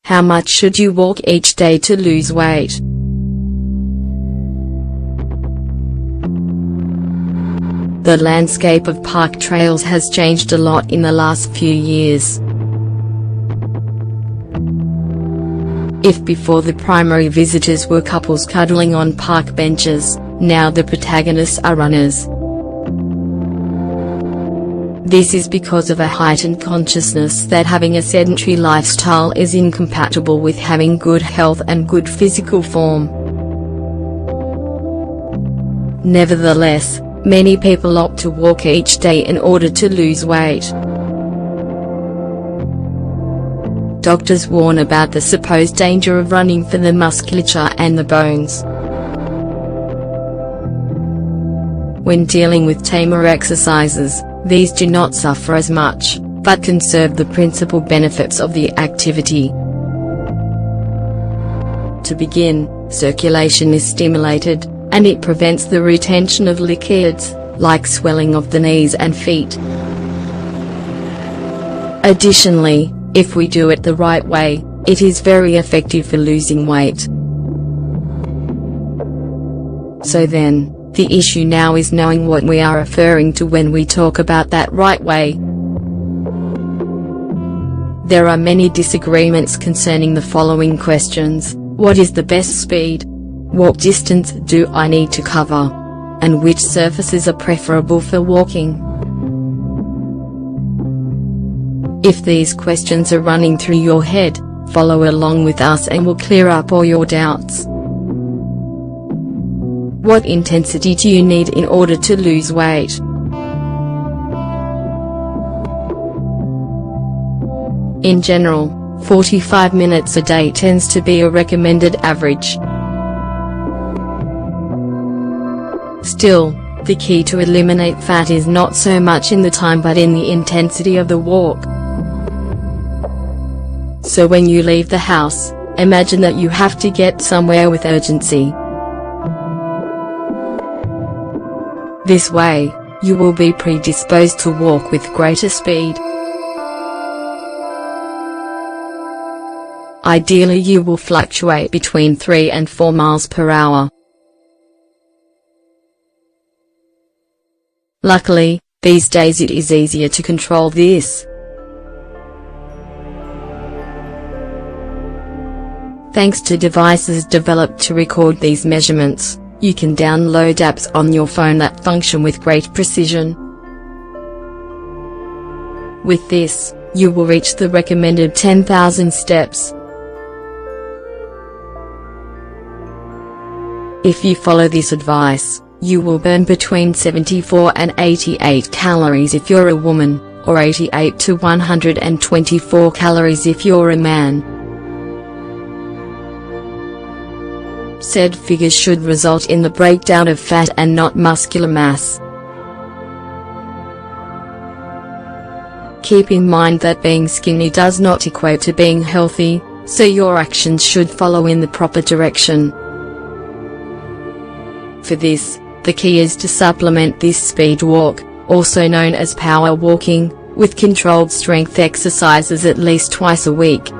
How much should you walk each day to lose weight? The landscape of park trails has changed a lot in the last few years. If before the primary visitors were couples cuddling on park benches, now the protagonists are runners. This is because of a heightened consciousness that having a sedentary lifestyle is incompatible with having good health and good physical form. Nevertheless, many people opt to walk each day in order to lose weight. Doctors warn about the supposed danger of running for the musculature and the bones. When dealing with tamer exercises, these do not suffer as much, but conserve the principal benefits of the activity. To begin, circulation is stimulated, and it prevents the retention of liquids, like swelling of the knees and feet. Additionally, if we do it the right way, it is very effective for losing weight. So then, the issue now is knowing what we are referring to when we talk about that right way. There are many disagreements concerning the following questions: what is the best speed? What distance do I need to cover? And which surfaces are preferable for walking? If these questions are running through your head, follow along with us and we'll clear up all your doubts. What intensity do you need in order to lose weight? In general, 45 minutes a day tends to be a recommended average. Still, the key to eliminate fat is not so much in the time but in the intensity of the walk. So when you leave the house, imagine that you have to get somewhere with urgency. This way, you will be predisposed to walk with greater speed. Ideally, you will fluctuate between 3 and 4 miles per hour. Luckily, these days it is easier to control this. Thanks to devices developed to record these measurements, you can download apps on your phone that function with great precision. With this, you will reach the recommended 10,000 steps. If you follow this advice, you will burn between 74 and 88 calories if you're a woman, or 88 to 124 calories if you're a man. Said figures should result in the breakdown of fat and not muscular mass. Keep in mind that being skinny does not equate to being healthy, so your actions should follow in the proper direction. For this, the key is to supplement this speed walk, also known as power walking, with controlled strength exercises at least twice a week.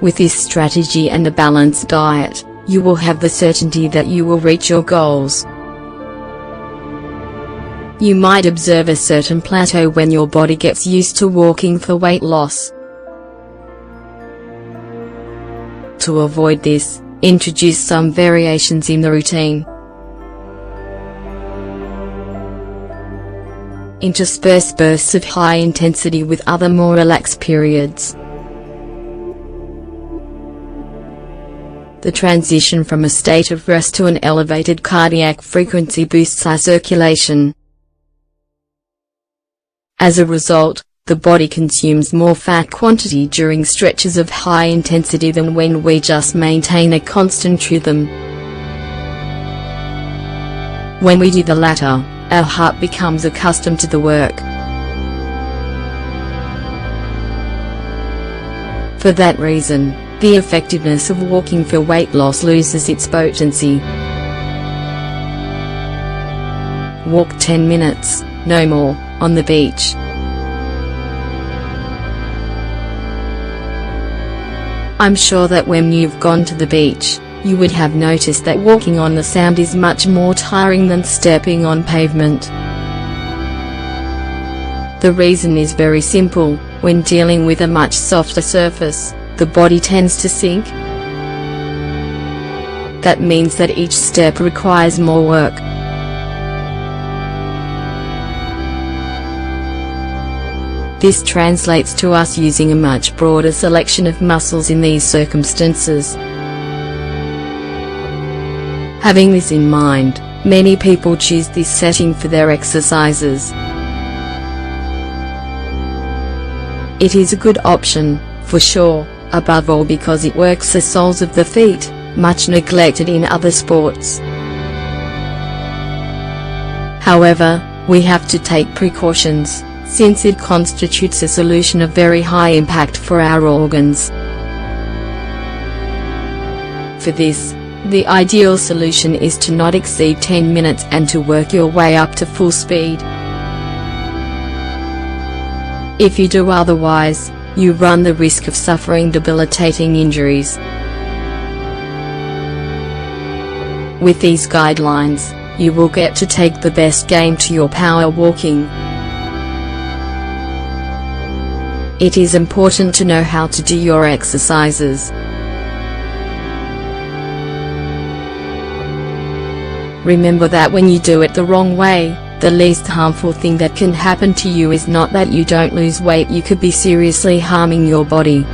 With this strategy and a balanced diet, you will have the certainty that you will reach your goals. You might observe a certain plateau when your body gets used to walking for weight loss. To avoid this, introduce some variations in the routine. Intersperse bursts of high intensity with other more relaxed periods. The transition from a state of rest to an elevated cardiac frequency boosts our circulation. As a result, the body consumes more fat quantity during stretches of high intensity than when we just maintain a constant rhythm. When we do the latter, our heart becomes accustomed to the work. For that reason, the effectiveness of walking for weight loss loses its potency. Walk 10 minutes, no more, on the beach. I'm sure that when you've gone to the beach, you would have noticed that walking on the sand is much more tiring than stepping on pavement. The reason is very simple: when dealing with a much softer surface, the body tends to sink. That means that each step requires more work. This translates to us using a much broader selection of muscles in these circumstances. Having this in mind, many people choose this setting for their exercises. It is a good option, for sure, above all because it works the soles of the feet, much neglected in other sports. However, we have to take precautions, since it constitutes a solution of very high impact for our organs. For this, the ideal solution is to not exceed 10 minutes and to work your way up to full speed. If you do otherwise, you run the risk of suffering debilitating injuries. With these guidelines, you will get to take the best game to your power walking. It is important to know how to do your exercises. Remember that when you do it the wrong way, the least harmful thing that can happen to you is not that you don't lose weight, you could be seriously harming your body.